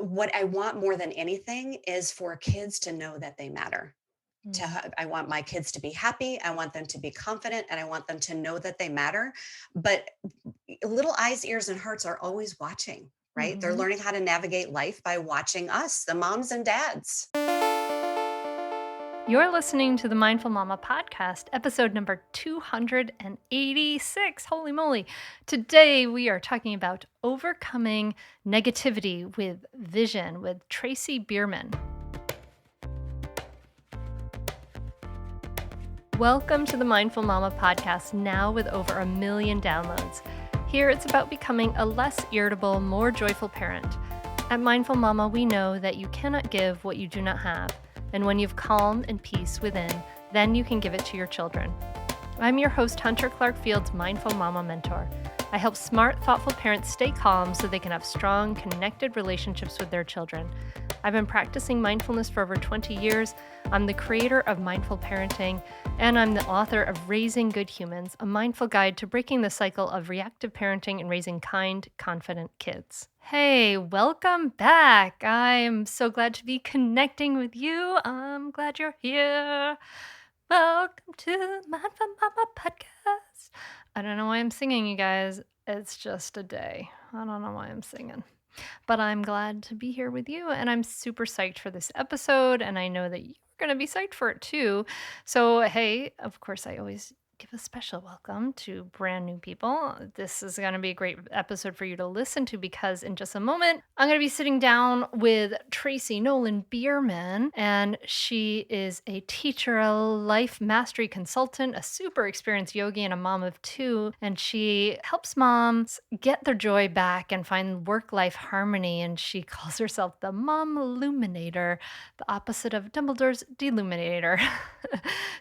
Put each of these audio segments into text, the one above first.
what I want more than anything is for kids to know that they matter. Mm. I want my kids to be happy. I want them to be confident, and I want them to know that they matter. But little eyes, ears, and hearts are always watching, right? They're Mhm. learning how to navigate life by watching us, the moms and dads. You're listening to the Mindful Mama podcast, episode number 286. Holy moly. Today we are talking about overcoming negativity with vision with Tracy Beerman. Welcome to the Mindful Mama podcast, now with over 1 million downloads. Here it's about becoming a less irritable, more joyful parent. At Mindful Mama, we know that you cannot give what you do not have. And when you've calm and peace within, then you can give it to your children. I'm your host, Hunter Clark Field's Mindful Mama mentor. I help smart, thoughtful parents stay calm so they can have strong, connected relationships with their children. I've been practicing mindfulness for over 20 years. I'm the creator of Mindful Parenting, and I'm the author of Raising Good Humans, a mindful guide to breaking the cycle of reactive parenting and raising kind, confident kids. Hey, welcome back. I'm so glad to be connecting with you. I'm glad you're here. Welcome to the Mindful Mama podcast. I don't know why I'm singing, you guys. It's just a day. I don't know why I'm singing. But I'm glad to be here with you, and I'm super psyched for this episode, and I know that you're going to be psyched for it too. So, hey, of course, I always give a special welcome to brand new people. This is going to be a great episode for you to listen to because in just a moment, I'm going to be sitting down with Tracy Nolan Beerman, and she is a teacher, a life mastery consultant, a super experienced yogi, and a mom of two. And she helps moms get their joy back and find work life harmony. And she calls herself the Mom Luminator, the opposite of Dumbledore's deluminator.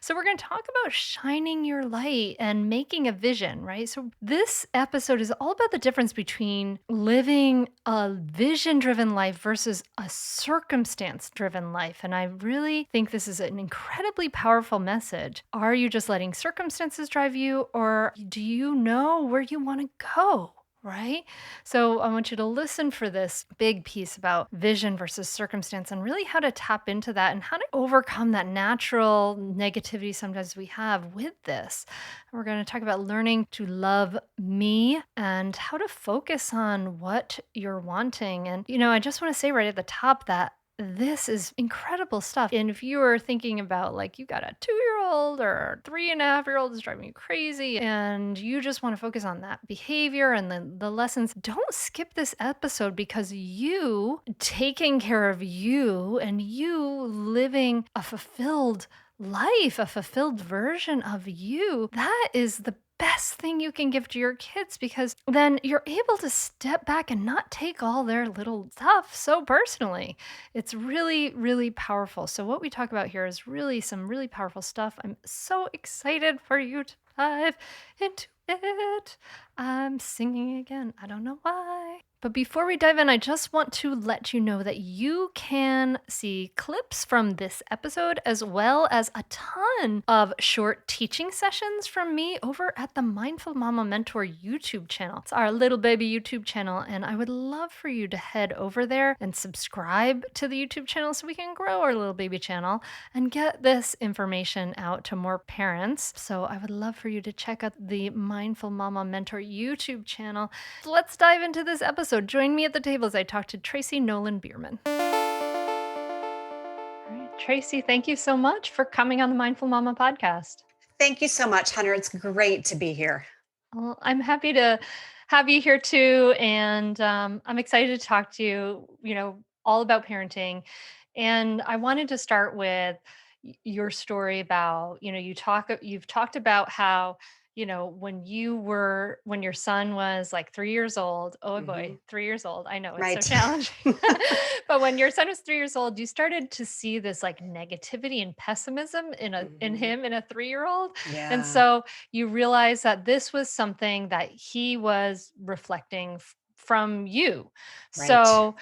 So, we're going to talk about shining your light and making a vision, right? So, this episode is all about the difference between living a vision driven life versus a circumstance driven life. And I really think this is an incredibly powerful message. Are you just letting circumstances drive you, or do you know where you want to go? Right? So I want you to listen for this big piece about vision versus circumstance and really how to tap into that and how to overcome that natural negativity sometimes we have with this. We're going to talk about learning to love me and how to focus on what you're wanting. And, I just want to say right at the top that this is incredible stuff. And if you are thinking about like you got a 2-year old or 3.5-year-old is driving you crazy and you just want to focus on that behavior and the lessons, don't skip this episode because you taking care of you and you living a fulfilled life, a fulfilled version of you, that is the best thing you can give to your kids because then you're able to step back and not take all their little stuff so personally. It's really, really powerful. So, what we talk about here is really some really powerful stuff. I'm so excited for you to dive into it. I'm singing again. I don't know why. But before we dive in, I just want to let you know that you can see clips from this episode as well as a ton of short teaching sessions from me over at the Mindful Mama Mentor YouTube channel. It's our little baby YouTube channel, and I would love for you to head over there and subscribe to the YouTube channel so we can grow our little baby channel and get this information out to more parents. So I would love for you to check out the Mindful Mama Mentor YouTube channel. Let's dive into this episode. Join me at the table as I talk to Tracy Nolan Beerman. All right, Tracy, thank you so much for coming on the Mindful Mama podcast. Thank you so much, Hunter. It's great to be here. Well, I'm happy to have you here too, and I'm excited to talk to you. All about parenting, and I wanted to start with your story about you've talked about how when your son was like 3 years old. Oh Hmm. boy, 3 years old. I know it's so Right. challenging. But when your son was 3 years old, you started to see this like negativity and pessimism in Hmm. him, in a 3 year old. And Yeah. so you realize that this was something that he was reflecting from you. Right. So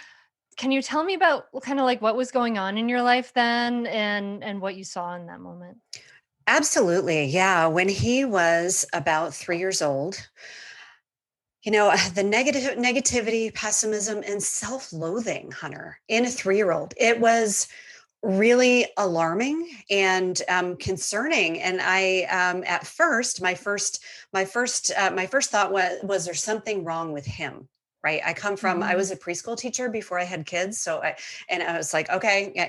can you tell me about kind of like what was going on in your life then and what you saw in that moment? Absolutely. Yeah. When he was about 3 years old, The negativity, pessimism, and self-loathing, Hunter, in a 3-year-old, it was really alarming and concerning. And at first, my first thought was there something wrong with him? Right. I Mhm. was a preschool teacher before I had kids. And I was like, okay, yeah,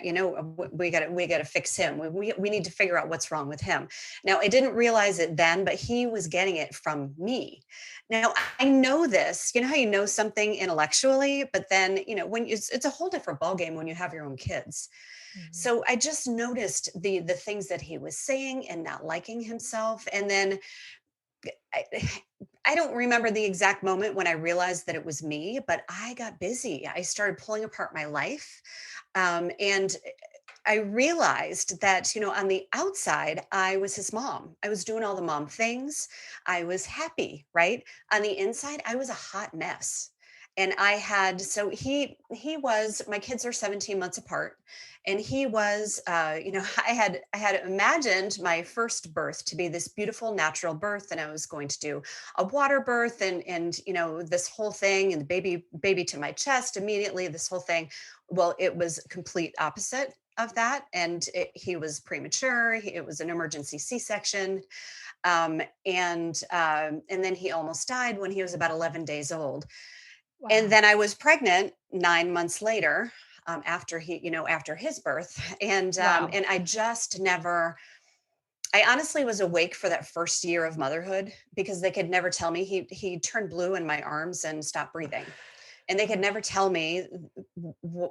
we got to fix him. We need to figure out what's wrong with him. Now, I didn't realize it then, but he was getting it from me. Now, I know this, how you know something intellectually, but then, when it's a whole different ballgame when you have your own kids. Mhm. So I just noticed the things that he was saying and not liking himself. And then I, I don't remember the exact moment when I realized that it was me, but I got busy. I started pulling apart my life. And I realized that, on the outside, I was his mom. I was doing all the mom things. I was happy, right? On the inside, I was a hot mess. And he was, my kids are 17 months apart. And he was, I had imagined my first birth to be this beautiful natural birth. And I was going to do a water birth and this whole thing and the baby to my chest immediately, this whole thing. Well, it was complete opposite of that, and he was premature. It was an emergency C-section, and then he almost died when he was about 11 days old. And Wow. then I was pregnant 9 months later, after his birth, Wow. and I just never. I honestly was awake for that first year of motherhood because they could never tell me he turned blue in my arms and stopped breathing. And they could never tell me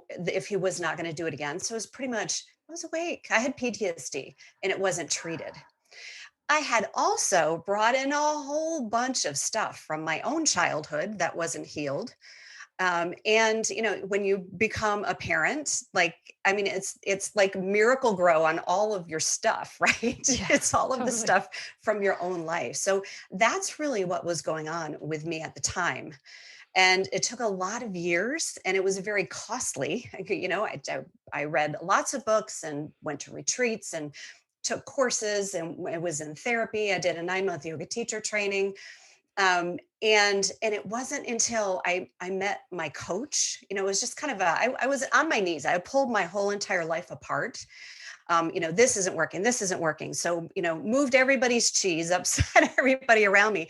if he was not going to do it again. So it was pretty much, I was awake. I had PTSD and it wasn't treated. I had also brought in a whole bunch of stuff from my own childhood that wasn't healed. And when you become a parent, like, I mean, it's like Miracle Grow on all of your stuff, right? Yeah, It's all of the totally. stuff from your own life. So that's really what was going on with me at the time. And it took a lot of years and it was very costly. I read lots of books and went to retreats and took courses and I was in therapy. I did a 9-month yoga teacher training. And it wasn't until I met my coach. It was just kind of I was on my knees. I pulled my whole entire life apart. This isn't working, this isn't working. So, moved everybody's cheese, upset everybody around me.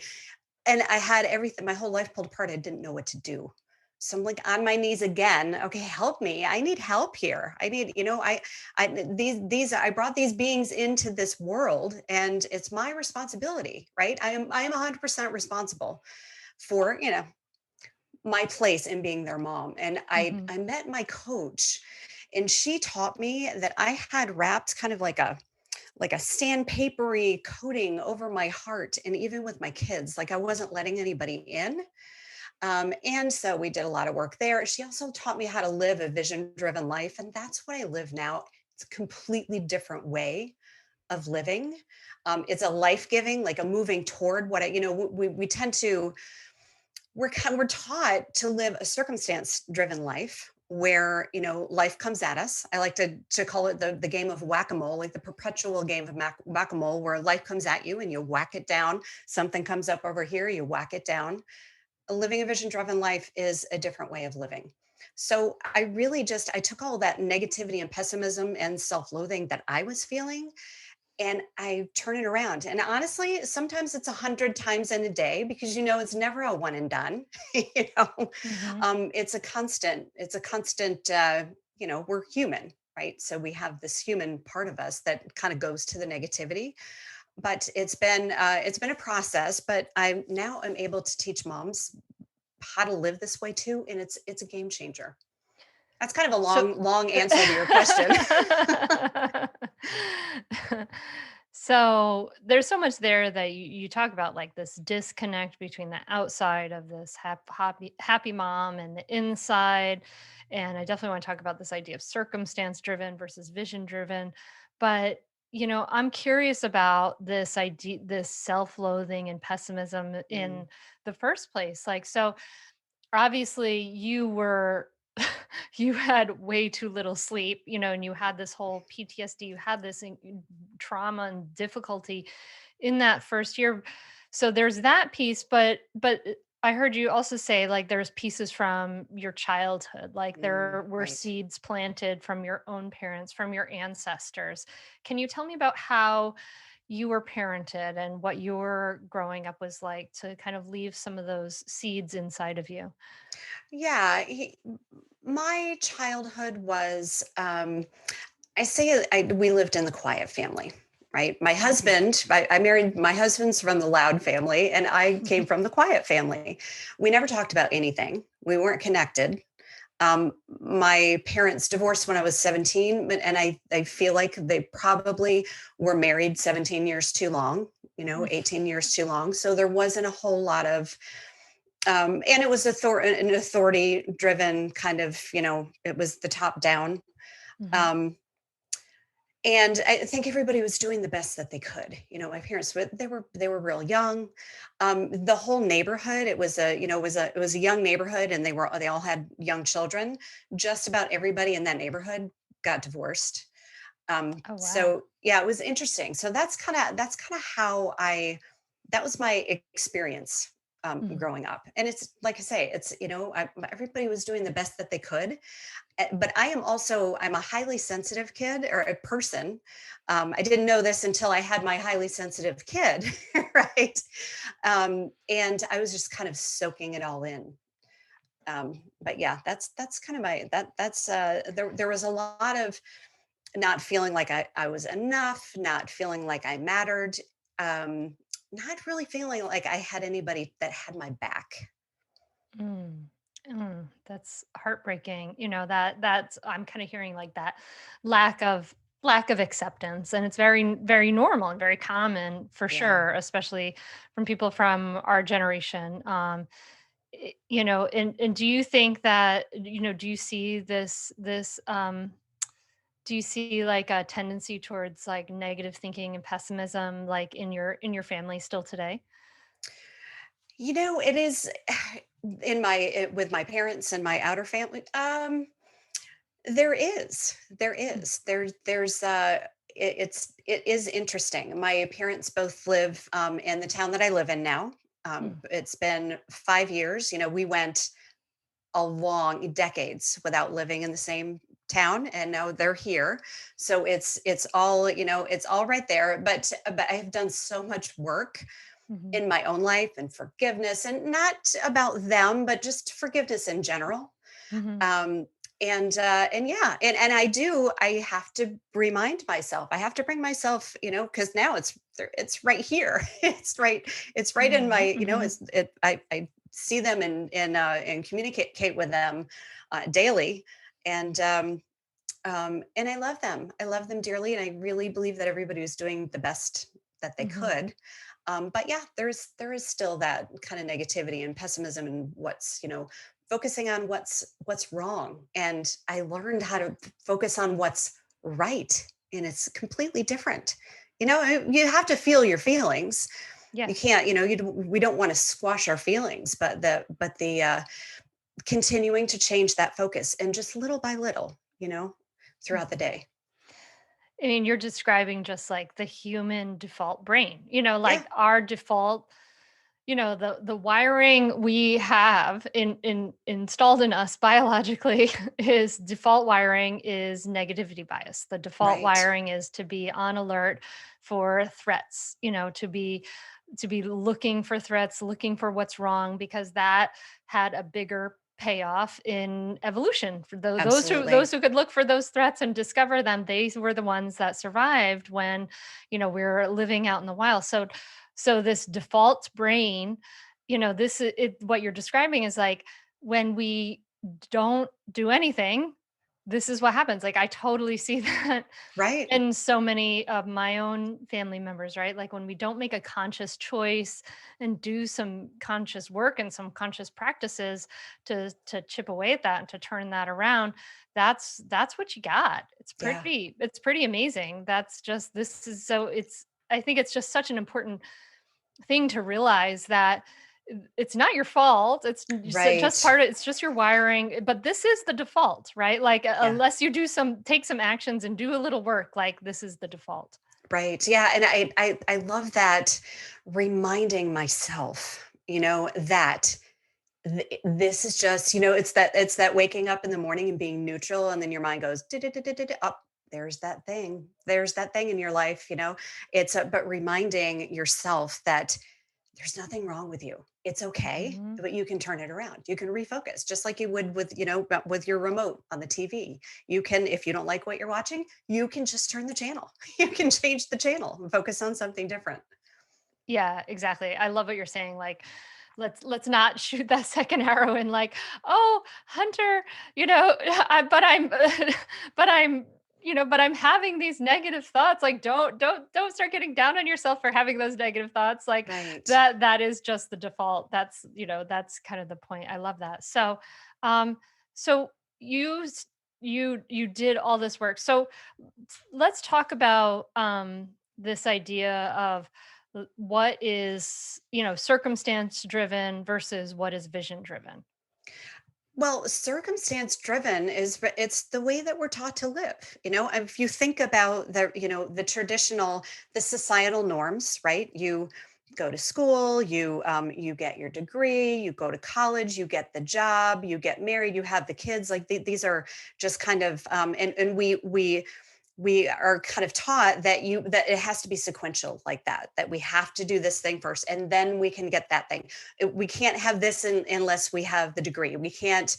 And I had everything, my whole life pulled apart. I didn't know what to do. So I'm like on my knees again. Okay, help me. I need help here. I need, I brought these beings into this world and it's my responsibility, right? I am 100% responsible for, my place in being their mom. And I Mhm. I met my coach and she taught me that I had wrapped kind of like a sandpapery coating over my heart and even with my kids, like I wasn't letting anybody in. And so we did a lot of work there. She also taught me how to live a vision driven life, and that's what I live now. It's a completely different way of living. It's a life giving, like a moving toward what we tend to, we're taught to live a circumstance driven life where life comes at us. I like to call it the game of whack-a-mole, like the perpetual game of whack-a-mole, where life comes at you and you whack it down. Something comes up over here, you whack it down. Living a vision driven life is a different way of living. So I took all that negativity and pessimism and self-loathing that I was feeling and I turn it around. And honestly, sometimes it's 100 times in a day because it's never a one and done. you know, Mhm. it's a constant. We're human, right? So we have this human part of us that kind of goes to the negativity. But it's been a process. But I now am able to teach moms how to live this way too, and it's a game changer. That's kind of a So long answer to your question. so there's so much there that you talk about, like this disconnect between the outside of this happy mom and the inside. And I definitely want to talk about this idea of circumstance driven versus vision driven. But I'm curious about this idea, this self-loathing and pessimism Mm, in the first place. Like, so obviously you were you had way too little sleep, and you had this whole PTSD, you had this trauma and difficulty in that first year. So there's that piece, but I heard you also say like there's pieces from your childhood, like there were Right. seeds planted from your own parents, from your ancestors. Can you tell me about how you were parented and what your growing up was like to kind of leave some of those seeds inside of you? Yeah. My childhood was, I say we lived in the quiet family, right? My Mhm. husband, I married, my husband's from the loud family, and I came from the quiet family. We never talked about anything. We weren't connected. My parents divorced when I was 17, and I feel like they probably were married 17 years too long, 18 years too long. So there wasn't a whole lot of, and it was an authority driven kind of, it was the top down. Mhm. Um, and I think everybody was doing the best that they could. My parents were they were real young. The whole neighborhood, it was a it was a young neighborhood, and they all had young children. Just about everybody in that neighborhood got divorced. Oh wow. So yeah, it was interesting. So that's kind of how I that was my experience Mhm. growing up. And it's like I say, it's everybody was doing the best that they could. But I'm a highly sensitive kid or a person. I didn't know this until I had my highly sensitive kid, right? And I was just kind of soaking it all in. But yeah, that's kind of my that's there was a lot of not feeling like I was enough, not feeling like I mattered, not really feeling like I had anybody that had my back. Mm. That's heartbreaking. That's I'm kind of hearing like that lack of lack of acceptance, and it's very normal and very common for Yeah. sure, especially from people from our generation. And do you think that do you see this do you see like a tendency towards like negative thinking and pessimism like in your family still today? It is with my parents and my outer family. Mm, There's it is interesting. My parents both live in the town that I live in now. mm, It's been 5 years. We went a long decades without living in the same town, and now they're here. So it's all right there. But I have done so much work mhm, in my own life and forgiveness, and not about them, but just forgiveness in general. mhm, um and yeah, and I have to remind myself, I have to bring myself, because now it's right here. It's right in my, mm, mhm, I see them and communicate with them daily. And I love them dearly, and I really believe that everybody was doing the best that they mhm, could. But yeah, there is still that kind of negativity and pessimism, and what's focusing on what's wrong. And I learned how to focus on what's right, and it's completely different. You have to feel your feelings. You yes. can't, we don't want to squash our feelings, but the continuing to change that focus, and just little by little, throughout the Mhm. day. I mean, you're describing just like the human default brain, Yeah. like our default, the wiring we have in installed in us biologically is default wiring is negativity bias. The default Right. wiring is to be on alert for threats, to be looking for threats, looking for what's wrong, because that had a bigger payoff in evolution for those who Absolutely. those who could look for those threats and discover them. They were the ones that survived when we're living out in the wild. So this default brain, this is it, what you're describing is like when we don't do anything, this is what happens. Like I totally see that Right. and so many of my own family members, right? Like when we don't make a conscious choice and do some conscious work and some conscious practices to chip away at that and to turn that around, that's what you got. Yeah. It's pretty amazing. That's just this is so it's I think it's just such an important thing to realize that it's not your fault. It's just Right. part of it's just your wiring, but this is the default, right? Like Yeah. unless you take some actions and do a little work, like this is the default. Right. Yeah. And I love that, reminding myself, that. This is just, it's that waking up in the morning and being neutral, and then your mind goes, up. There's that thing. There's that thing in your life. But reminding yourself that there's nothing wrong with you. It's okay, Mhm. but you can turn it around. You can refocus just like you would with, with your remote on the TV. You can, if you don't like what you're watching, you can just turn the channel. You can change the channel and focus on something different. Yeah, exactly. I love what you're saying. Like, let's not shoot that second arrow and like, oh, Hunter, but I'm, but I'm, but I'm having these negative thoughts. Like, don't start getting down on yourself for having those negative thoughts. Like Right. that is just the default. That's kind of the point. I love that. Um, so you did all this work. So let's talk about this idea of what is circumstance driven versus what is vision driven. Well, circumstance driven it's the way that we're taught to live. If you think about the traditional, the societal norms, right? You go to school, you get your degree, you go to college, you get the job, you get married, you have the kids. Like these are just kind of and we are kind of taught that it has to be sequential like that we have to do this thing first and then we can get that thing. We can't have this unless we have the degree. We can't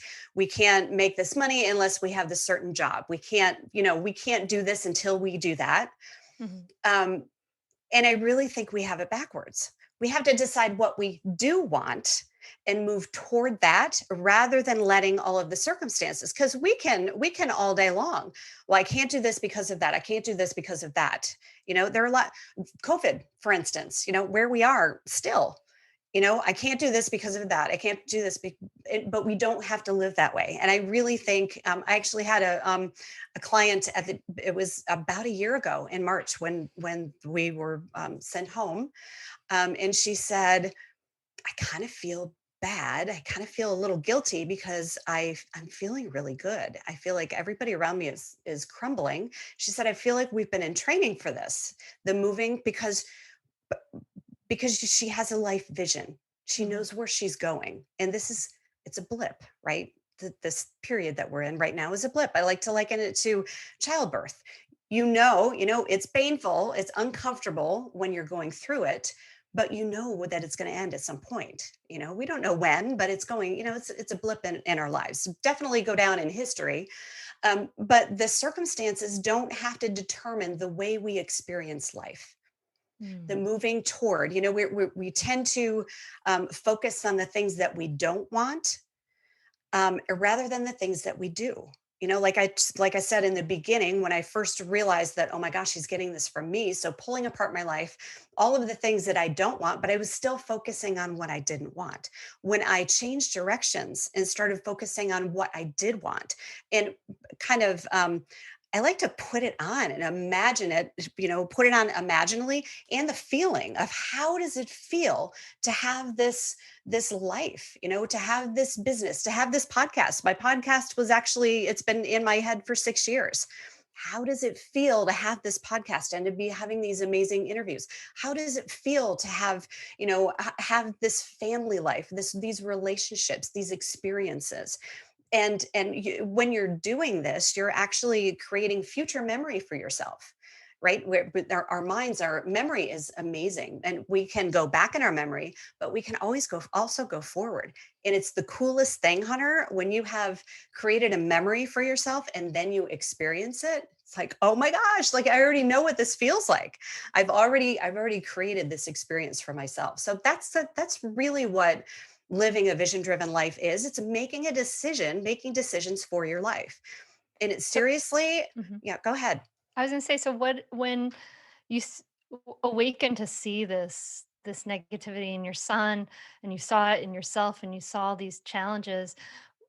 make this money unless we have this certain job. We can't do this until we do that. Mhm. um, and I really think we have it backwards. We have to decide what we do want and move toward that rather than letting all of the circumstances, because we can all day long, well, I can't do this because of that, I can't do this because of that. There are a lot. COVID, for instance, where we are still, I can't do this because of that, I can't do this but we don't have to live that way. And I really think, I actually had a client it was about a year ago in March when we were sent home. And she said, I kind of feel bad. I kind of feel a little guilty because I'm feeling really good. I feel like everybody around me is crumbling. She said, I feel like we've been in training for this, the moving, because she has a life vision. She Mhm. knows where she's going. And it's a blip, right? This period that we're in right now is a blip. I like to liken it to childbirth. It's painful, it's uncomfortable when you're going through it, but you know that it's going to end at some point. We don't know when, but it's going, it's a blip in our lives. Definitely go down in history. But the circumstances don't have to determine the way we experience life, the Mm. moving toward. We tend to focus on the things that we don't want, rather than the things that we do. Like I said in the beginning, when I first realized that, oh my gosh, he's getting this from me. So pulling apart my life, all of the things that I don't want, but I was still focusing on what I didn't want. When I changed directions and started focusing on what I did want, and kind of I like to put it on and imagine it, put it on imaginally, and the feeling of how does it feel to have this life, to have this business, to have this podcast. My podcast it's been in my head for 6 years. How does it feel to have this podcast and to be having these amazing interviews? How does it feel to have, have this family life, these relationships, these experiences? When you're doing this, you're actually creating future memory for yourself, right? But our minds, our memory is amazing, and we can go back in our memory, but we can always go forward. And it's the coolest thing, Hunter, when you have created a memory for yourself and then you experience it. It's like, oh my gosh, like I already know what this feels like. I've already created this experience for myself. So that's really what living a vision driven life is. It's making decisions for your life. And it's So seriously, mhm. yeah, go ahead. I was gonna say, so what when you awaken to see this negativity in your son, and you saw it in yourself, and you saw these challenges,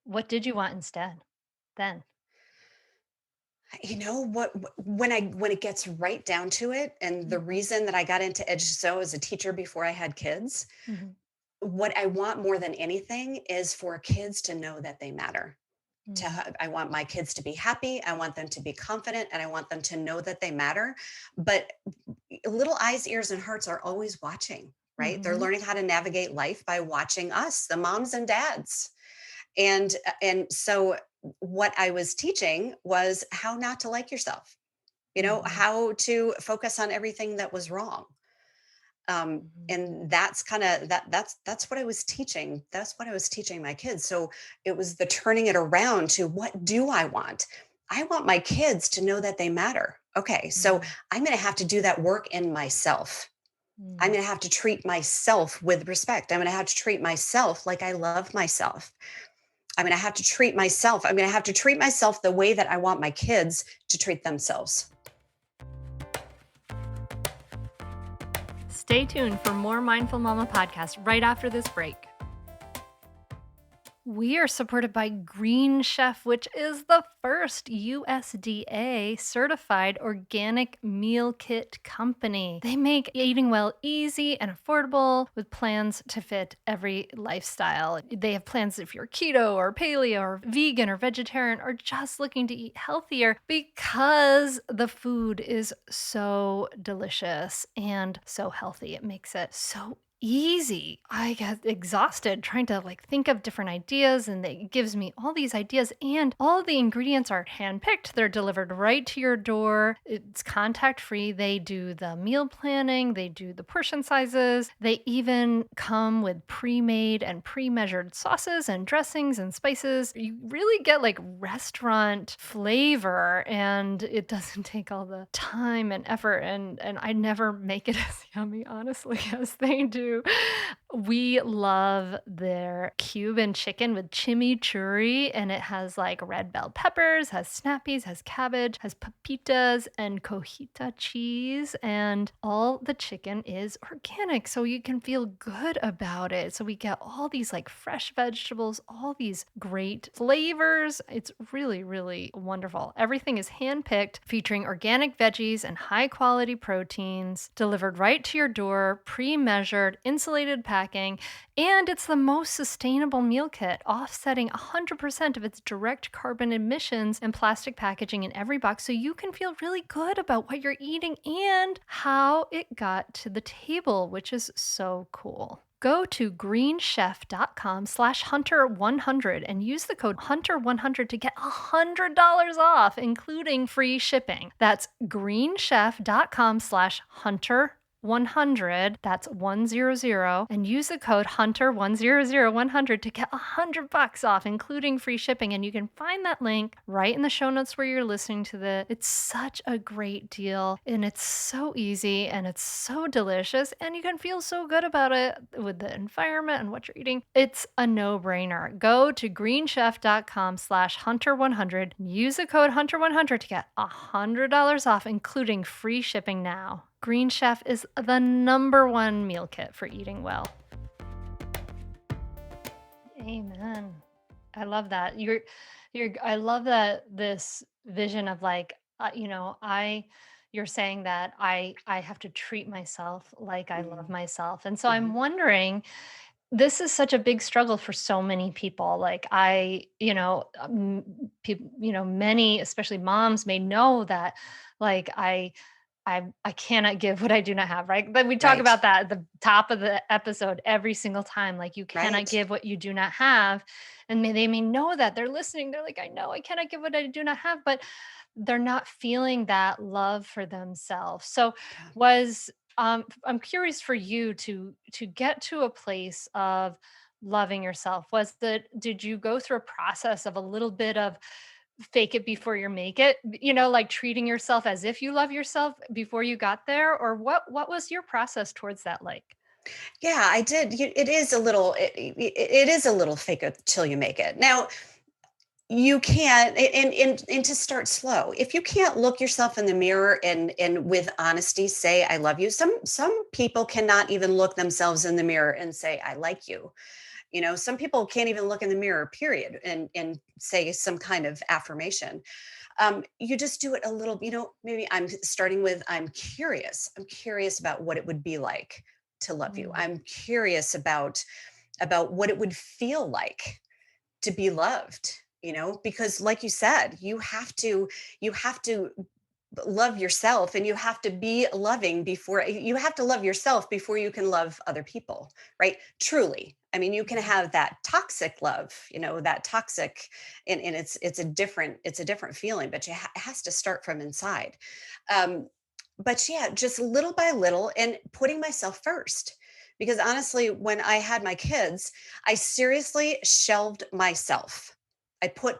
what did you want instead then? You know what, when it gets right down to it, and the Mm. reason that I got into so as a teacher before I had kids, Mhm. what I want more than anything is for kids to know that they matter. Mm. I want my kids to be happy, I want them to be confident, and I want them to know that they matter. But little eyes, ears, and hearts are always watching. right? They're Mhm. learning how to navigate life by watching us, the moms and dads. And so what I was teaching was how not to like yourself, Mhm. how to focus on everything that was wrong. Mhm. And that's kind of that's what I was teaching. That's what I was teaching my kids. So it was the turning it around to, what do I want? I want my kids to know that they matter. Okay, so Mhm. I'm going to have to do that work in myself. I'm Mhm. going to have to treat myself with respect. I'm going to have to treat myself like I love myself. I'm going to have to treat myself. I'm going to have to treat myself the way that I want my kids to treat themselves. Stay tuned for more Mindful Mama podcast right after this break. We are supported by Green Chef, which is the first USDA certified organic meal kit company. They make eating well easy and affordable with plans to fit every lifestyle. They have plans if you're keto or paleo or vegan or vegetarian or just looking to eat healthier, because the food is so delicious and so healthy. It makes it so easy. I get exhausted trying to think of different ideas, and it gives me all these ideas, and all the ingredients are handpicked. They're delivered right to your door. It's contact free. They do the meal planning, they do the portion sizes. They even come with pre-made and pre-measured sauces and dressings and spices. You really get restaurant flavor, and it doesn't take all the time and effort, and I never make it as yummy, honestly, as they do. We love their Cuban chicken with chimichurri, and it has red bell peppers, has snappies, has cabbage, has papitas and cojita cheese, and all the chicken is organic, so you can feel good about it. So we get all these fresh vegetables, all these great flavors. It's really, really wonderful. Everything is handpicked, featuring organic veggies and high quality proteins, delivered right to your door, pre-measured, insulated packing, and it's the most sustainable meal kit, offsetting 100% of its direct carbon emissions and plastic packaging in every box, so you can feel really good about what you're eating and how it got to the table, which is so cool. Go to greenchef.com/hunter100 and use the code hunter100 to get $100 off, including free shipping. That's greenchef.com/hunter100. That's 100, and use the code hunter100 to get $100 off, including free shipping. And you can find that link right in the show notes where you're listening to this. It's such a great deal, and it's so easy, and it's so delicious, and you can feel so good about it with the environment and what you're eating. It's a no-brainer. Go to greenchef.com/hunter100 and use the code hunter100 to get $100 off, including free shipping now. Green Chef is the #1 meal kit for eating well. Amen. I love that. I love that this vision of you're saying that I have to treat myself like I love Mhm, myself. And so I'm mhm. wondering, this is such a big struggle for so many people. Many, especially moms, may know that I cannot give what I do not have, right? But we talk Right, about that at the top of the episode every single time. You cannot right. give what you do not have. And they may know that. They're listening. They're like, I know I cannot give what I do not have, but they're not feeling that love for themselves. So Yeah. was I'm curious for you to get to a place of loving yourself. Did you go through a process of a little bit of fake it before you make it, treating yourself as if you love yourself before you got there? Or what was your process towards that like? Yeah, I did. It is a little. It is a little fake it till you make it. Now you can't, and to start slow. If you can't look yourself in the mirror and with honesty say I love you. Some people cannot even look themselves in the mirror and say I like you. Some people can't even look in the mirror, period, and say some kind of affirmation. You just do it a little, maybe I'm starting with I'm curious about what it would be like to love you. Mm, I'm curious about what it would feel like to be loved, because like you said, you have to love yourself, and you have to be loving before you have to love yourself before you can love other people, right? Truly. I mean, you can have that toxic love, that toxic, and it's a different feeling, but it has to start from inside. Um, but yeah, just little by little and putting myself first. Because honestly, when I had my kids, I seriously shelved myself. I put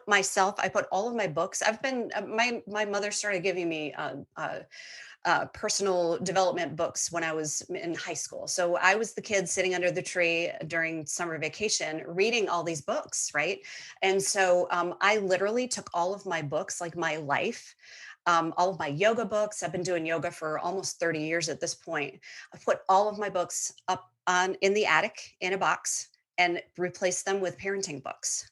all of my books. My mother started giving me personal development books when I was in high school. So I was the kid sitting under the tree during summer vacation reading all these books, right? And so I literally took all of my books, like my life, all of my yoga books. I've been doing yoga for almost 30 years at this point. I put all of my books up on in the attic in a box and replaced them with parenting books.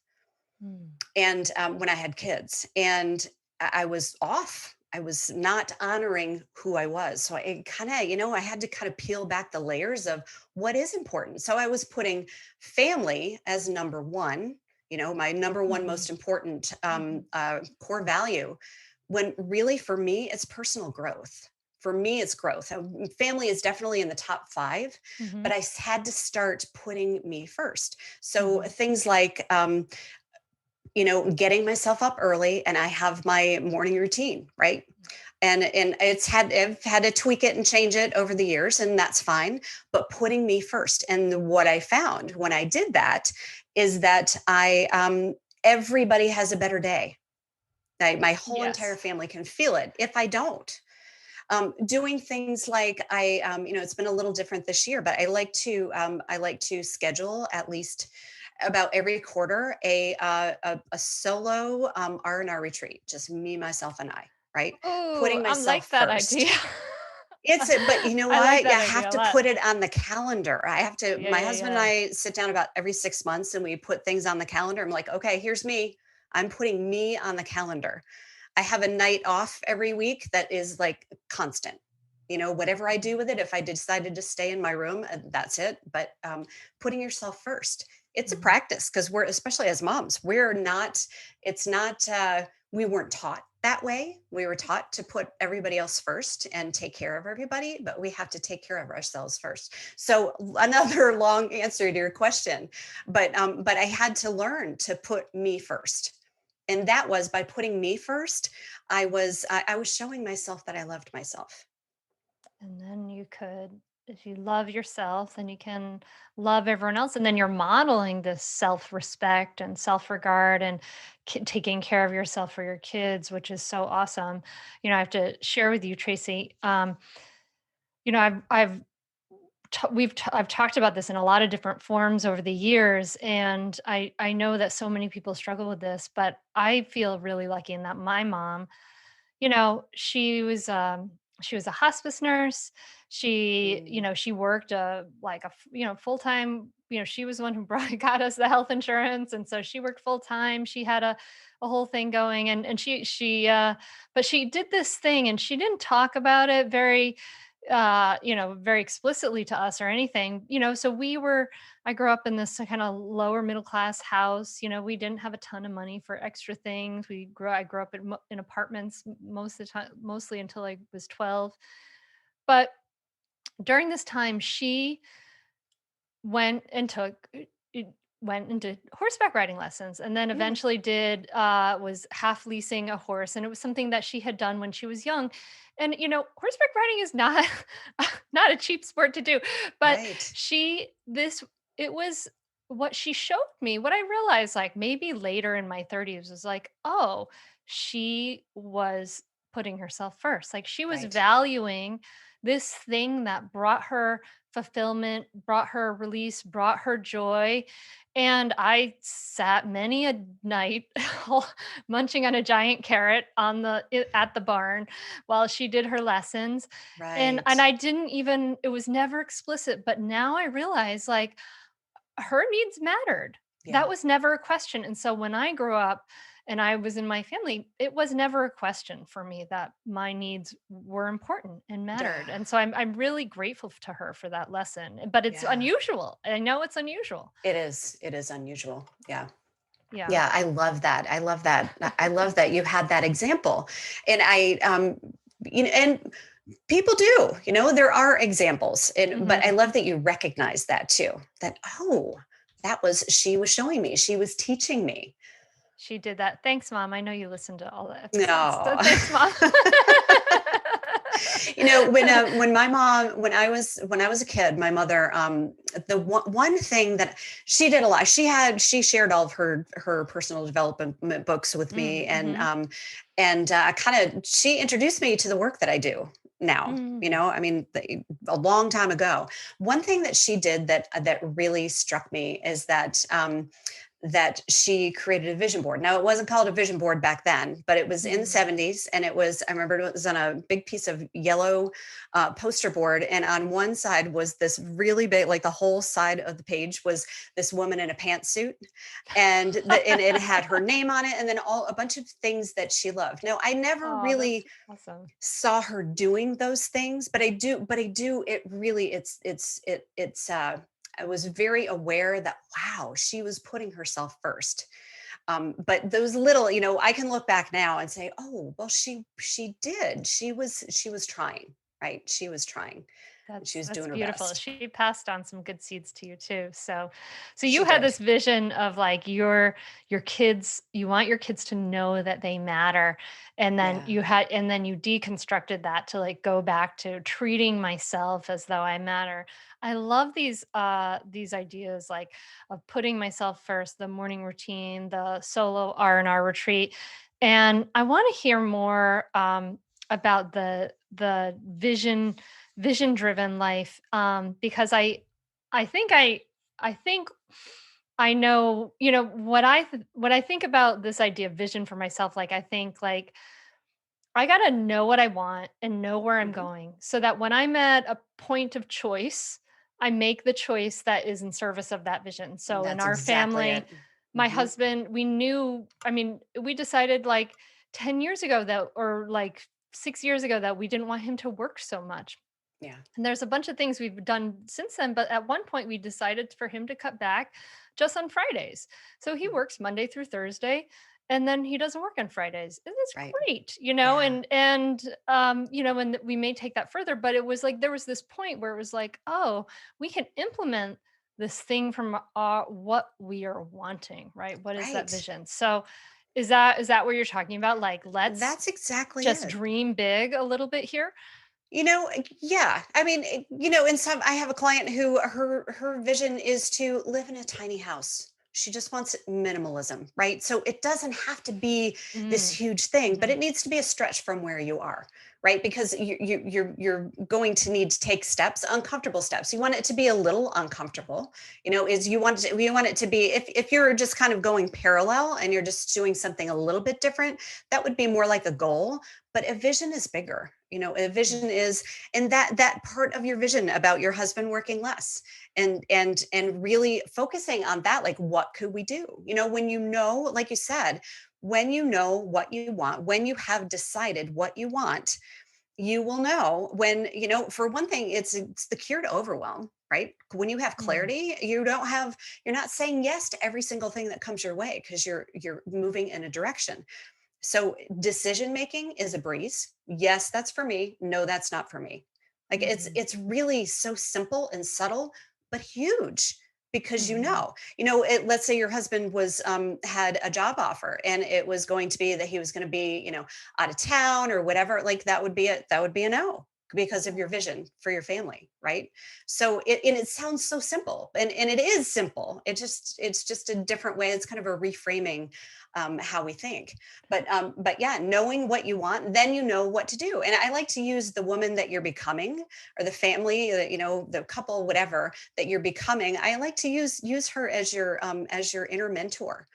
Mm. And when I had kids, and I was off. I was not honoring who I was. So I kind of, I had to kind of peel back the layers of what is important. So I was putting family as number one, my number one Mhm. most important Mhm. core value, when really for me, it's personal growth. For me, it's growth. Family is definitely in the top five, but Mhm. I had to start putting me first. So Mhm. things like, getting myself up early, and I have my morning routine, right? And I've had to tweak it and change it over the years, and that's fine, but putting me first. And what I found when I did that is that everybody has a better day. My whole entire Yes. family can feel it if I don't. Doing things like it's been a little different this year, but I like to schedule at least about every quarter a solo R&R retreat, just me, myself, and I, right? Oh, Putting I like myself that idea. first. But you know I like what? You that idea have a to lot. put it on the calendar. Yeah, My yeah, husband and yeah. I sit down about every 6 months and we put things on the calendar. I'm like, okay, here's me. I'm putting me on the calendar. I have a night off every week that is like constant. Whatever I do with it, if I decided to stay in my room, that's it. But putting yourself first, it's a Mhm. practice, because we're, especially as moms, it's not, we weren't taught that way. We were taught to put everybody else first and take care of everybody, but we have to take care of ourselves first. So another long answer to your question, but I had to learn to put me first, and that was by putting me first. I was showing myself that I loved myself. And then you could, if you love yourself, then you can love everyone else. And then you're modeling this self respect and self regard and taking care of yourself for your kids, which is so awesome. I have to share with you, Tracy. I've I've talked about this in a lot of different forms over the years, and I know that so many people struggle with this, but I feel really lucky in that my mom, she was a hospice nurse. She, Mm, she worked like full-time, she was the one who brought got us the health insurance, and so she worked full time. She had a whole thing going, and she but she did this thing, and she didn't talk about it very explicitly to us or anything. So I grew up in this kind of lower middle class house. We didn't have a ton of money for extra things. I grew up in apartments most of the time, mostly until I was 12. But during this time, she went and took it went into horseback riding lessons, and then mm, eventually did was half leasing a horse, and it was something that she had done when she was young. And horseback riding is not not a cheap sport to do, but right. she this it was what she showed me. What I realized, like, maybe later in my 30s, was like, oh, she was putting herself first. Like, she was Right. valuing this thing that brought her fulfillment, brought her release, brought her joy. And I sat many a night munching on a giant carrot at the barn while she did her lessons. And Right. I didn't even, it was never explicit, but now I realize, like, her needs mattered. Yeah. That was never a question. And so when I grew up and I was in my family, it was never a question for me that my needs were important and mattered. And so I'm really grateful to her for that lesson. But it's Yeah. unusual. I know it's unusual. It is. It is unusual. Yeah. Yeah. Yeah. I love that. I love that. I love that you had that example. And And people do, there are examples. But I Mhm. love that you recognize that too, that, oh, she was showing me, she was teaching me. She did that. Thanks, Mom. I know you listened to all the episodes. So No. thanks, Mom. When my mom, when I was a kid, my mother, the one thing that she did a lot, she shared all of her personal development books with me, Mhm. and kind of she introduced me to the work that I do now. Mm. I mean, a long time ago. One thing that she did that really struck me is that she created a vision board. Now, it wasn't called a vision board back then, but it was in the Mhm. 70s. And I remember it was on a big piece of yellow poster board. And on one side was this really big, like the whole side of the page was this woman in a pantsuit. And it had her name on it. And then a bunch of things that she loved. Now, I never Oh, that's really awesome. saw her doing those things, but I do it really it's I was very aware that, wow, she was putting herself first. But those little, I can look back now and say, oh, well, she was trying, right? She was trying, and she was That's doing her beautiful. best. She passed on some good seeds to you too. So you She had did. this vision of like your kids, you want your kids to know that they matter. Yeah. And then you deconstructed that to like go back to treating myself as though I matter. I love these ideas like of putting myself first, the morning routine, the solo R&R retreat. And I want to hear more about the vision driven life because I think I know what I think about this idea of vision for myself. Like I think like I got to know what I want and know where I'm Hmm. going so that when I'm at a point of choice, I make the choice that is in service of that vision. So in That's our exactly family, it. my Hmm. husband, we knew, I mean, we decided like 10 years ago that, or like 6 years ago, that we didn't want him to work so much. Yeah. And there's a bunch of things we've done since then, but at one point we decided for him to cut back just on Fridays. So he Mhm. works Monday through Thursday and then he doesn't work on Fridays. And it's Right. great, Yeah. and we may take that further, but it was like there was this point where it was like, oh, we can implement this thing from what we are wanting, right? What is that Right. vision? So is that what you're talking about? Like let's That's exactly just it. dream big a little bit here. Yeah. I mean, in some, I have a client who her vision is to live in a tiny house. She just wants minimalism, right? So it doesn't have to be this Mm. huge thing, but Mhm. it needs to be a stretch from where you are, right? Because you're going to need to take steps, uncomfortable steps. You want it to be a little uncomfortable, is you want it to be, if you're just kind of going parallel and you're just doing something a little bit different, that would be more like a goal. But a vision is bigger. A Mm. vision is, and that part of your vision about your husband working less, and really focusing on that, like, what could we do, when, like you said, when you know what you want, when you have decided what you want, you will know. When, for one thing, it's the cure to overwhelm, right? When you have Mm. clarity, you're not saying yes to every single thing that comes your way, because you're moving in a direction. So decision making is a breeze. Yes, that's for me. No, that's not for me. Like, Mhm. it's really so simple and subtle, but huge, because Mhm. let's say your husband was had a job offer, and it was going to be that he was going to be, out of town or whatever. Like, that would be a no, because of your Yeah. vision for your family, right? So it sounds so simple, and it is simple. It's just a different way. It's kind of a reframing, how we think. But yeah, knowing what you want, then you know what to do. And I like to use the woman that you're becoming, or the family, the couple, whatever that you're becoming. I like to use her as your inner mentor.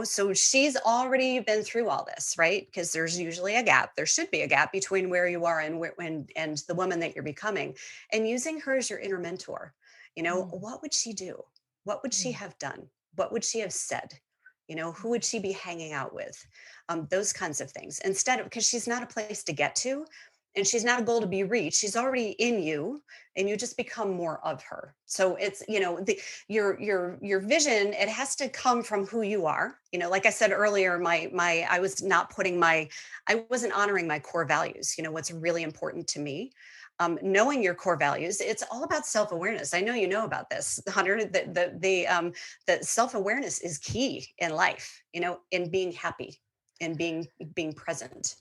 So she's already been through all this, right? Because there's usually a gap. There should be a gap between where you are and the woman that you're becoming. And using her as your inner mentor, Mm. what would she do? What would she Mm. have done? What would she have said? Who would she be hanging out with? Those kinds of things. Instead of, because she's not a place to get to, and she's not a goal to be reached. She's already in you, and you just become more of her. So it's, your vision, it has to come from who you are. Like I said earlier, I was not putting I wasn't honoring my core values, what's really important to me. Knowing your core values, it's all about self-awareness. I know you know about this, Hunter. That self-awareness is key in life, in being happy and being present.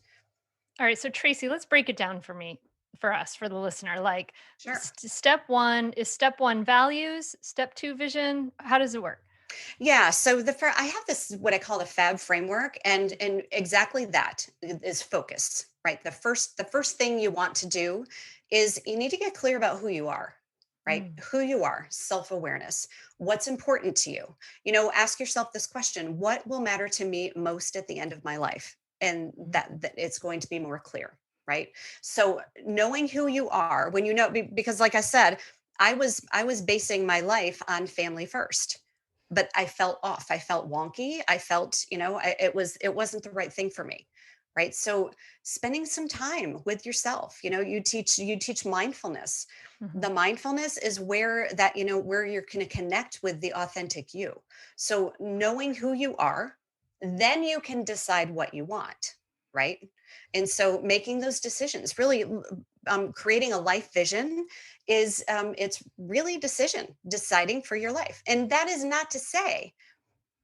All right, so Tracy, let's break it down for us, for the listener. Like, Sure. step one values, step two vision. How does it work? Yeah, so I have this what I call the Fab framework, and exactly that is focus, right? The first thing you want to do is you need to get clear about who you are, right? Mm, Who you are, self-awareness. What's important to you? Ask yourself this question: what will matter to me most at the end of my life? And mhm, that it's going to be more clear, right? So knowing who you are, when because like I said, I was basing my life on family first, but I felt off. I felt wonky. I felt, it wasn't the right thing for me. Right. So spending some time with yourself, you teach mindfulness. mhm, The mindfulness is where you're going to connect with the authentic you. So knowing who you are, then you can decide what you want. Right. And so making those decisions, really, creating a life vision it's really deciding for your life. And that is not to say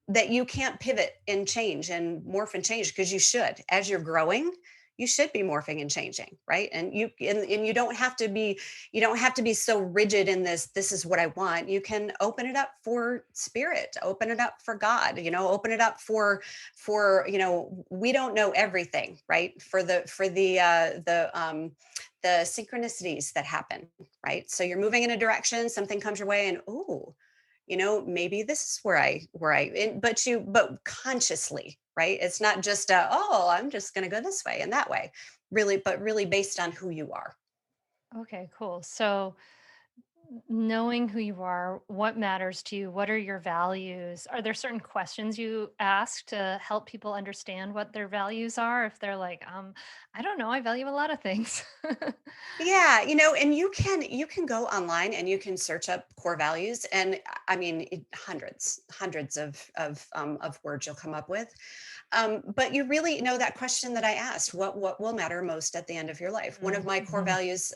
that you can't pivot and change and morph and change, because you should. As you're growing, you should be morphing and changing, right? And you don't have to be so rigid in this is what I want. You can open it up for spirit, open it up for God, open it up for we don't know everything, right? For the synchronicities that happen, right? So you're moving in a direction, something comes your way, and maybe this is but consciously, right? It's not just oh, I'm just going to go this way and that way, really, but really based on who you are. okay, cool. So, knowing who you are, what matters to you, what are your values? Are there certain questions you ask to help people understand what their values are? If they're like, I don't know, I value a lot of things. Yeah, and you can go online and you can search up core values, and I mean hundreds of words you'll come up with. But you really know that question that I asked: what will matter most at the end of your life? One of my core Mhm, values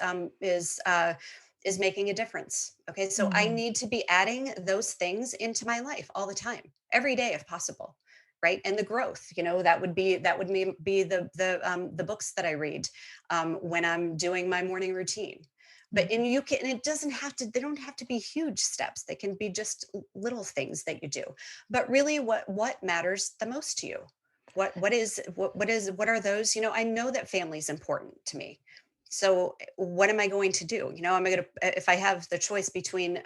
is making a difference. Okay, so I mhm, need to be adding those things into my life all the time, every day if possible. Right. And the growth, that would be the books that I read, when I'm doing my morning routine. But mhm. it doesn't have to, they don't have to be huge steps. They can be just little things that you do. But really, what matters the most to you? What are those? I know that family is important to me. So what am I going to do? Am I going to, if I have the choice between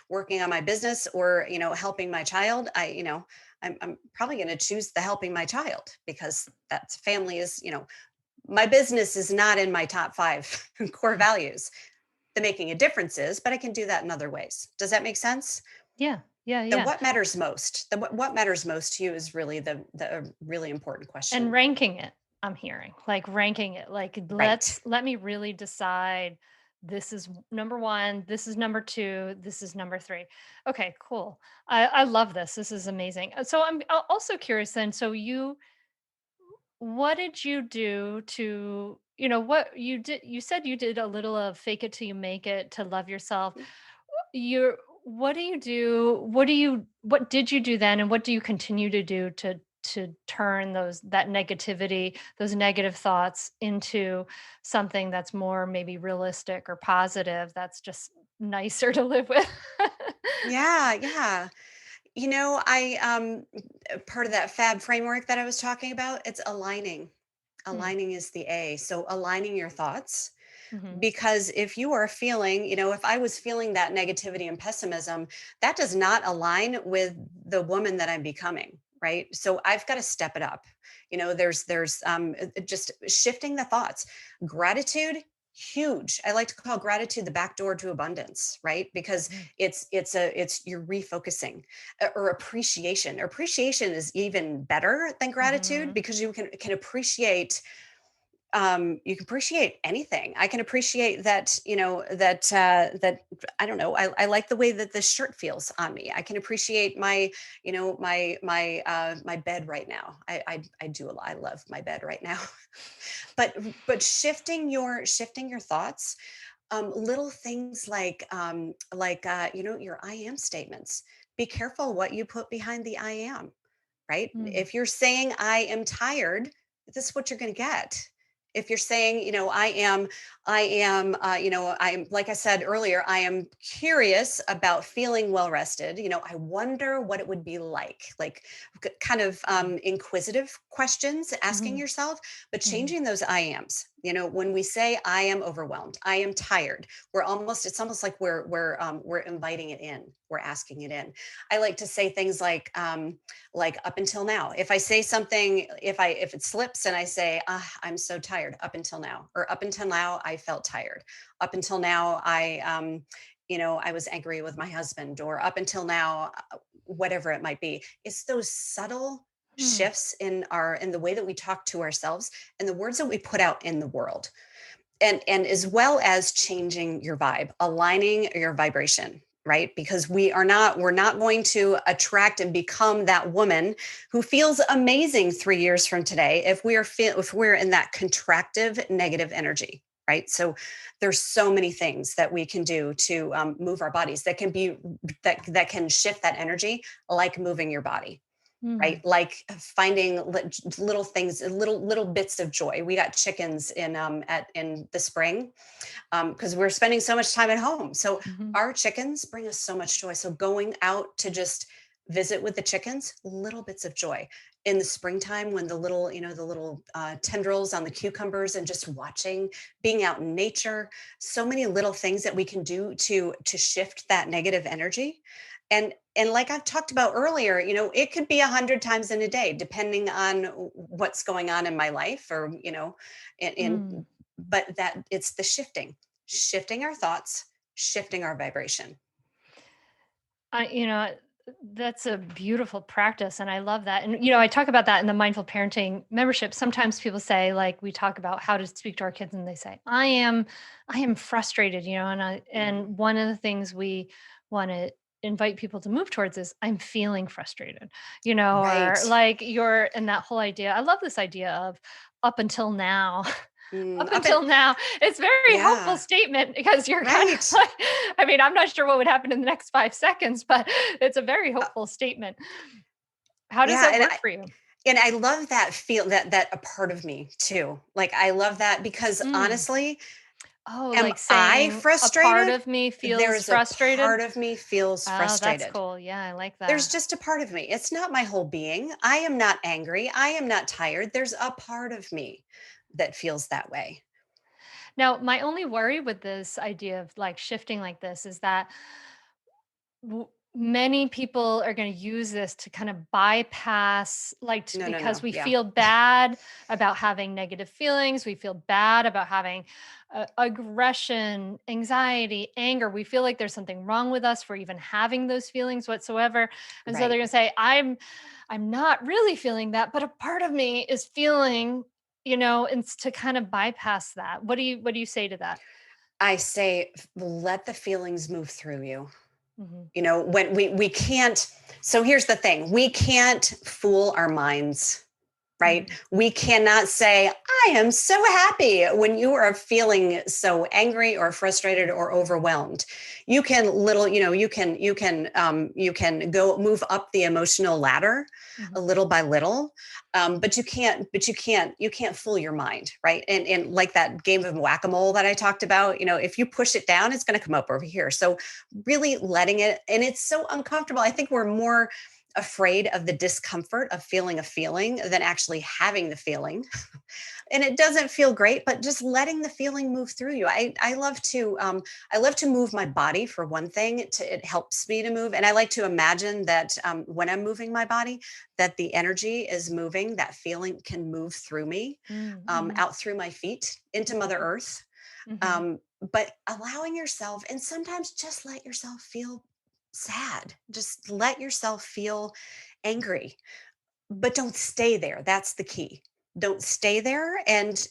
working on my business or helping my child, I'm probably going to choose the helping my child, because that's family is, my business is not in my top five core values. The making a difference is, but I can do that in other ways. Does that make sense? Yeah, yeah, The yeah. what matters most, what matters most to you is really the really important And question. ranking it, I'm hearing, like ranking it, like Right. let me really decide this is number one, this is number two, this is number three. Okay, cool. I love this. This is amazing. So I'm also curious then. So what did you do to, what you did? You said you did a little of fake it till you make it to love yourself. You're what do you do? What did you do then and what do you continue to do to turn that negativity, those negative thoughts into something that's more maybe realistic or positive that's just nicer to live with? Yeah, yeah. I part of that fab framework that I was talking about, it's aligning. Mm, Aligning is the A. So aligning your thoughts. mhm, Because if you are feeling, if I was feeling that negativity and pessimism, that does not align with the woman that I'm becoming. Right. So I've got to step it up. There's just shifting the thoughts. Gratitude, huge. I like to call gratitude the back door to abundance, right? Because mhm, it's you're refocusing. Or appreciation. Appreciation is even better than gratitude, mhm, because you can appreciate You can appreciate anything. I can appreciate that, that I don't know. I like the way that this shirt feels on me. I can appreciate my, my bed right now. I do a lot. I love my bed right now. but shifting your thoughts, little things like your I am statements. Be careful what you put behind the I am, right? Mm. If you're saying I am tired, this is what you're going to get. If you're saying, I'm, like I said earlier, I am curious about feeling well rested. I wonder what it would be like kind of inquisitive questions, asking Mhm. yourself, but Mhm. changing those I ams. When we say I am overwhelmed, I am tired, it's almost like we're inviting it in, we're asking it in. I like to say things like up until now. If I say something, if it slips and I say, I'm so tired up until now, or up until now I felt tired, up until now I was angry with my husband, or up until now, whatever it might be. It's those subtle Mm. shifts in the way that we talk to ourselves and the words that we put out in the world, and as well as changing your vibe, aligning your vibration, right? Because we're not going to attract and become that woman who feels amazing 3 years from today if we're in that contractive negative energy, right? So there's so many things that we can do to move our bodies that can shift that energy, like moving your body, right? Mm. Like finding little things, little bits of joy. We got chickens in the spring, because we're spending so much time at home. So Mhm. our chickens bring us so much joy. So going out to just visit with the chickens, little bits of joy. In the springtime, when the little tendrils on the cucumbers, and just watching, being out in nature, so many little things that we can do to shift that negative energy. And like I've talked about earlier, it could be 100 times in a day, depending on what's going on in my life, or in Mm. but that it's the shifting our thoughts, shifting our vibration. I you know, that's a beautiful practice, and I love that, and, I talk about that in the mindful parenting membership. Sometimes people say, like, we talk about how to speak to our kids, and they say, I am frustrated," Mhm. and one of the things we wanna invite people to move towards is, "I'm feeling frustrated," Right. or, like, you're and that whole idea I love this idea of "up until now." Up Up and until now, it's very hopeful Yeah. statement because you're kind of Right. like I mean, I'm not sure what would happen in the next 5 seconds, but it's a very Uh, hopeful statement. How does yeah, that and work I for you? and I love that feel that a part of me too. Like, I love that because Mm. honestly, Oh, am like I saying a part frustrated? of me feels There's a frustrated? part of me feels Oh, that's frustrated. cool. Yeah, I like There's that. just a part of me. It's not my whole being. I am not angry. I am not tired. There's a part of me that feels that way. Now, my only worry with this idea of, like, shifting like this is that many people are going to use this to kind of bypass No, no, because no. we Yeah. feel bad about having negative feelings, we feel bad about having aggression, anxiety, anger, we feel like there's something wrong with us for even having those feelings whatsoever, and so they're Right. going to say I'm not really feeling that, but a part of me is feeling, and to kind of bypass that. What do you say to that? I say, let the feelings move through you. Hmm. When we can't, so here's the thing, we can't fool our minds, right? Hmm. We cannot say, I am so happy, when you are feeling so angry or frustrated or overwhelmed. You can little, you can go move up the emotional ladder a Hmm. little by little. But you can't fool your mind, right? And like that game of whack-a-mole that I talked about, if you push it down, it's going to come up over here. So really letting it, and it's so uncomfortable. I think we're more afraid of the discomfort of feeling a feeling than actually having the feeling. And it doesn't feel great, but just letting the feeling move through you. I love to move my body, for one thing. It helps me to move, and I like to imagine that when I'm moving my body, that the energy is moving. That feeling can move through me, Mm-hmm. out through my feet into Mother Earth. Hmm. But allowing yourself, and sometimes just let yourself feel sad. Just let yourself feel angry, but don't stay there. That's the key. don't stay there. And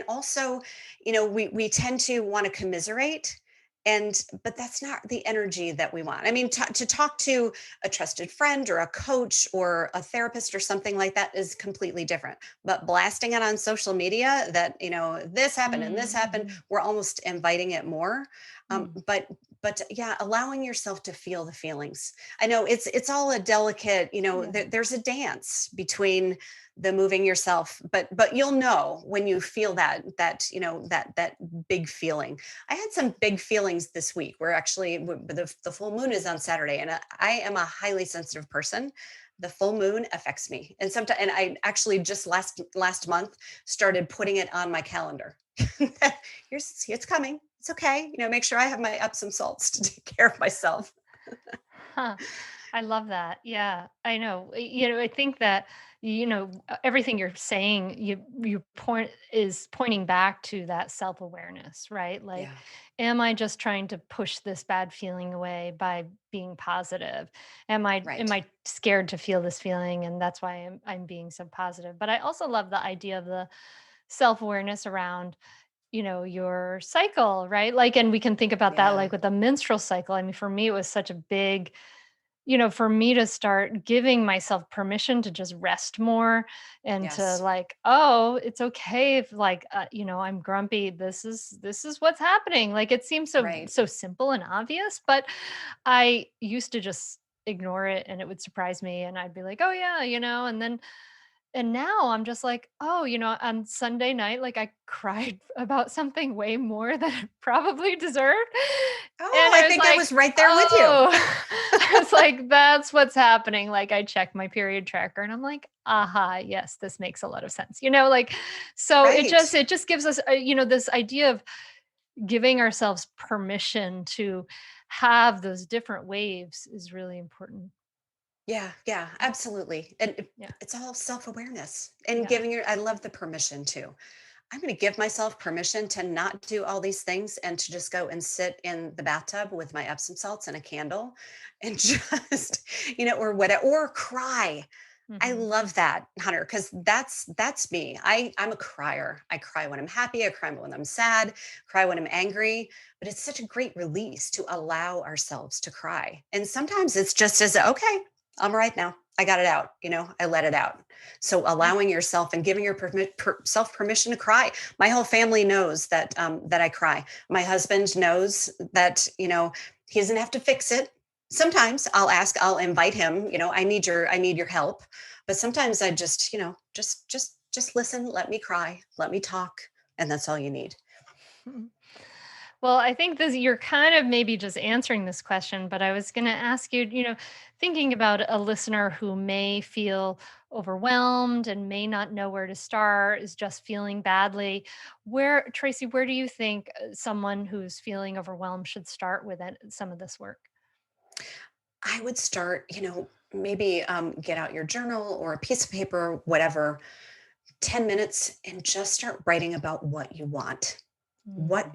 also, we tend to want to commiserate, but that's not the energy that we want. I mean, to talk to a trusted friend or a coach or a therapist or something like that is completely different. But blasting it on social media that, this happened and this happened, Mm-hmm. we're almost inviting it more. um, Mm, but but yeah, allowing yourself to feel the feelings. I know it's all a delicate, yeah. there's a dance between the moving yourself, but you'll know when you feel that big feeling. I had some big feelings this week. We're actually the full moon is on Saturday, and I am a highly sensitive person. The full moon affects me, and sometimes, and I actually just last month started putting it on my calendar. Here's it's coming. It's okay. Make sure I have my Epsom salts to take care of myself. Huh. I love that. Yeah, I know. I think that everything you're saying, you pointing back to that self-awareness, right? Like, Yeah. am I just trying to push this bad feeling away by being positive? Am I Right. scared to feel this feeling and that's why I'm being so positive? But I also love the idea of the self-awareness around your cycle, right? Like, and we can think about that Yeah. like with the menstrual cycle. I mean, for me, it was such a big, for me to start giving myself permission to just rest more and to Yes. like, oh, it's okay if like, I'm grumpy. This is what's happening. Like, it seems Right. so simple and obvious, but I used to just ignore it and it would surprise me and I'd be like, oh yeah, and now I'm just like, "Oh, on Sunday night, like, I cried about something way more than I probably deserved." Oh, And I I was think I like, was right there with you. "Oh." I was like, "That's what's happening." Like, I check my period tracker and I'm like, "Aha, yes, this makes a lot of sense." Like, so it Right. just it just gives us, this idea of giving ourselves permission to have those different waves is really important. Yeah, yeah, absolutely. And Yeah. it's all self-awareness and Yeah. I love the permission too. I'm going to give myself permission to not do all these things and to just go and sit in the bathtub with my Epsom salts and a candle and just, or whatever, or cry. I Mhm. love that, Hunter, because that's me. I'm a crier. I cry when I'm happy. I cry when I'm sad. Cry when I'm angry. But it's such a great release to allow ourselves to cry. And sometimes it's just as okay. I'm all right now. I got it out. I let it out. So Yeah. allowing yourself and giving self permission to cry. My whole family knows that I cry. My husband knows that he doesn't have to fix it. Sometimes I'll invite him. I need your help, but sometimes I just, just listen, let me cry, let me talk, and that's all you need. Well, I think this you're kind of maybe just answering this question, but I was going to ask you, thinking about a listener who may feel overwhelmed and may not know where to start, is just feeling badly. Tracy, where do you think someone who's feeling overwhelmed should start with some of this work? I would start, maybe get out your journal or a piece of paper, whatever, 10 minutes and just start writing about what you want. Mm,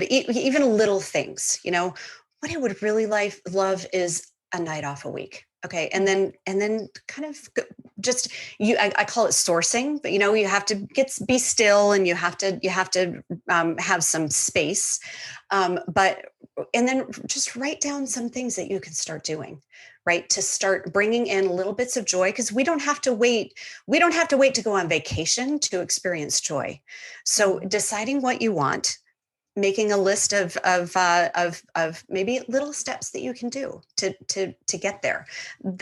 Even little things, what I would really love is a night off a week. Okay. And mm, then kind of just I call it sourcing, but you have to be still, and you have to have some space. But and then just write down some things that you can start doing, right? To start bringing in little bits of joy, because we don't have to wait to go on vacation to experience joy. So mm. deciding what you want, making a list of maybe little steps that you can do to get there.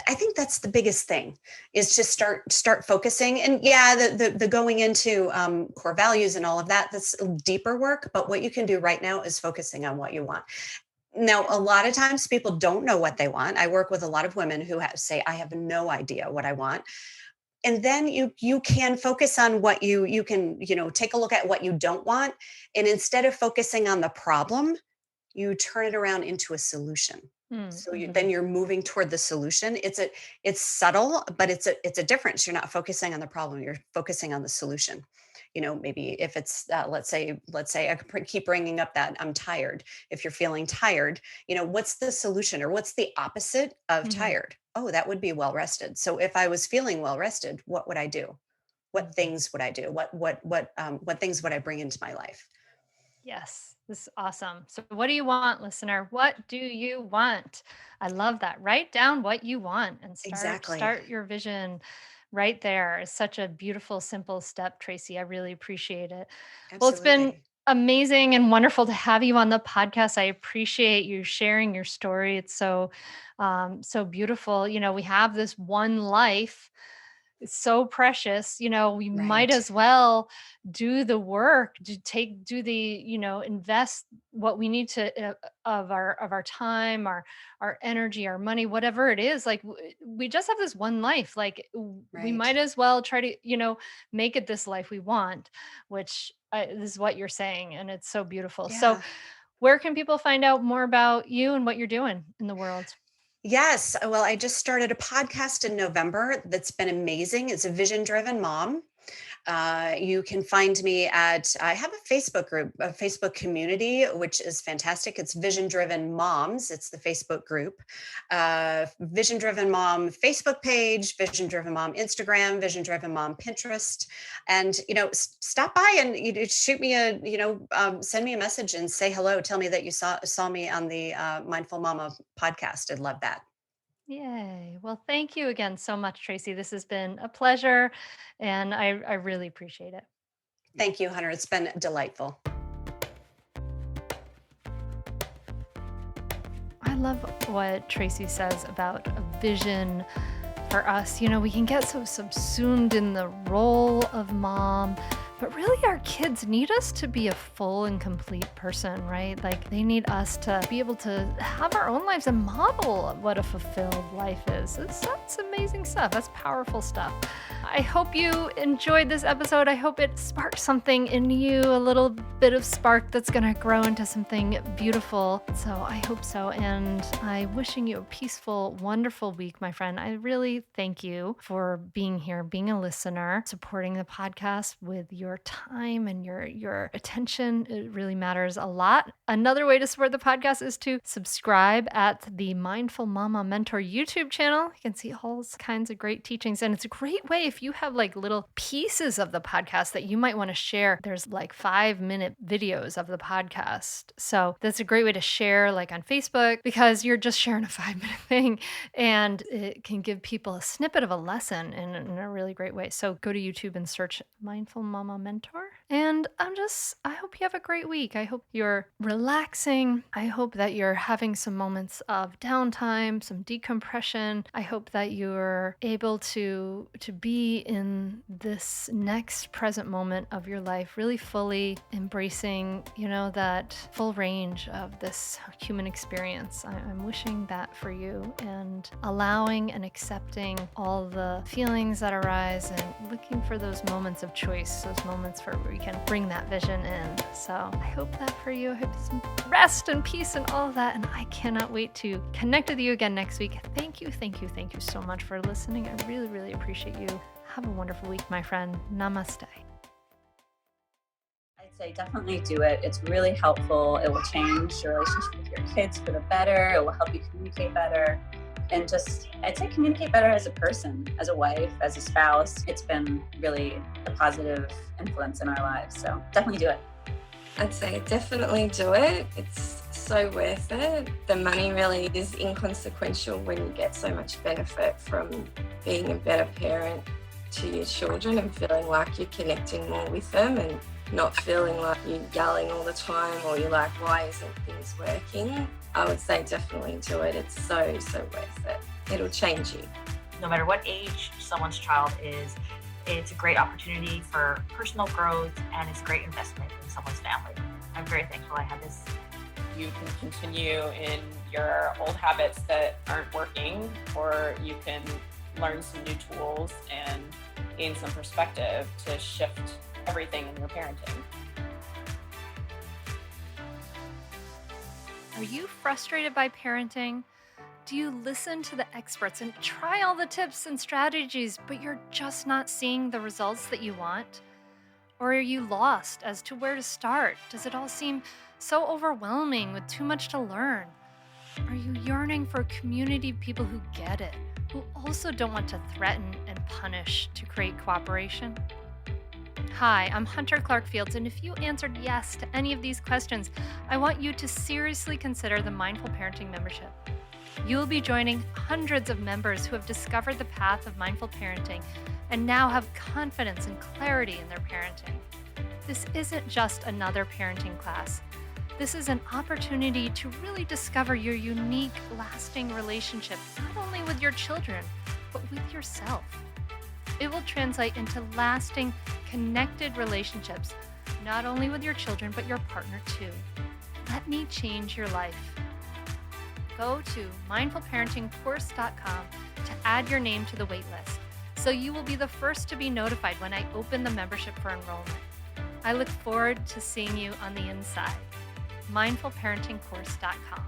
I think that's the biggest thing, is to start focusing. And yeah, the going into core values and all of that, that's deeper work. But what you can do right now is focusing on what you want. Now, a lot of times people don't know what they want. I work with a lot of women who say, I have no idea what I want. And then you can focus on what you can, take a look at what you don't want. And instead of focusing on the problem, you turn it around into a solution. Mm, So then mhm. you're moving toward the solution. It's subtle, but it's a difference. You're not focusing on the problem, you're focusing on the solution. Maybe if it's, let's say I keep bringing up that I'm tired. If you're feeling tired, what's the solution, or what's the opposite of Hmm. tired? Oh, that would be well rested. So if I was feeling well rested, what would I do? What Hmm. things would I do? What things would I bring into my life? Yes, this is awesome. So, what do you want, listener? What do you want? I love that. Write down what you want and start Exactly. start your vision right there. It's such a beautiful, simple step, Tracy. I really appreciate it. Well, it's been Absolutely. amazing and wonderful to have you on the podcast. I appreciate you sharing your story. It's so beautiful. We have this one life. It's so precious. We might Right. as well do the work, do the, invest what we need to, of our time, our energy, our money, whatever it is. Like, we just have this one life. Like, we Right. might as well try to, make it this life we want, which is what you're saying, and it's so beautiful. So, Yeah. where can people find out more about you and what you're doing in the world? Yes. Well, I just started a podcast in November that's been amazing. It's a vision driven mom. You can find me I have a Facebook group, a Facebook community, which is fantastic. It's Vision Driven Moms. It's the Facebook group. Vision Driven Mom Facebook page, Vision Driven Mom Instagram, Vision Driven Mom Pinterest. And, stop by and shoot me send me a message and say hello. Tell me that you saw me on the Mindful Mama podcast. I'd love that. Yay. Well, thank you again so much, Tracy. This has been a pleasure, and I really appreciate it. Thank you, Hunter. It's been delightful. I love what Tracy says about a vision for us. We can get so subsumed in the role of mom, but really our kids need us to be a full and complete person, right? Like, they need us to be able to have our own lives and model what a fulfilled life is. That's amazing stuff. That's powerful stuff. I hope you enjoyed this episode. I hope it sparked something in you, a little bit of spark that's going to grow into something beautiful. So I hope so. And I'm wishing you a peaceful, wonderful week, my friend. I really thank you for being here, being a listener, supporting the podcast with your time and your attention. It really matters a lot. Another way to support the podcast is to subscribe at the Mindful Mama Mentor YouTube channel. You can see all kinds of great teachings. And it's a great way if you have like little pieces of the podcast that you might want to share. There's like 5-minute videos of the podcast. So that's a great way to share, like on Facebook, because you're just sharing a 5-minute thing, and it can give people a snippet of a lesson in a really great way. So go to YouTube and search Mindful Mama Mentor. And I hope you have a great week. I hope you're relaxing. I hope that you're having some moments of downtime, some decompression. I hope that you're able to be in this next present moment of your life, really fully embracing, that full range of this human experience. I'm wishing that for you, and allowing and accepting all the feelings that arise, and looking for those moments of choice, those moments where we can bring that vision in. So I hope that for you. I hope some rest and peace and all of that. And I cannot wait to connect with you again next week. Thank you so much for listening. I really, really appreciate you. Have a wonderful week, my friend. Namaste. I'd say definitely do it. It's really helpful. It will change your relationship with your kids for the better. It will help you communicate better. And I'd say communicate better as a person, as a wife, as a spouse. It's been really a positive influence in our lives. So definitely do it. I'd say definitely do it. It's so worth it. The money really is inconsequential when you get so much benefit from being a better parent to your children and feeling like you're connecting more with them and not feeling like you're yelling all the time or you're like, why isn't things working? I would say definitely do it. It's so worth it. It'll change you. No matter what age someone's child is, it's a great opportunity for personal growth, and it's a great investment in someone's family. I'm very thankful I had this. You can continue in your old habits that aren't working, or you can learn some new tools and gain some perspective to shift everything in your parenting. Are you frustrated by parenting? Do you listen to the experts and try all the tips and strategies, but you're just not seeing the results that you want? Or are you lost as to where to start? Does it all seem so overwhelming with too much to learn? Are you yearning for a community of people who get it, who also don't want to threaten and punish to create cooperation? Hi, I'm Hunter Clark Fields, and if you answered yes to any of these questions, I want you to seriously consider the Mindful Parenting membership. You'll be joining hundreds of members who have discovered the path of mindful parenting and now have confidence and clarity in their parenting. This isn't just another parenting class. This is an opportunity to really discover your unique, lasting relationship, not only with your children, but with yourself. It will translate into lasting, connected relationships, not only with your children, but your partner too. Let me change your life. Go to mindfulparentingcourse.com to add your name to the waitlist, so you will be the first to be notified when I open the membership for enrollment. I look forward to seeing you on the inside. mindfulparentingcourse.com.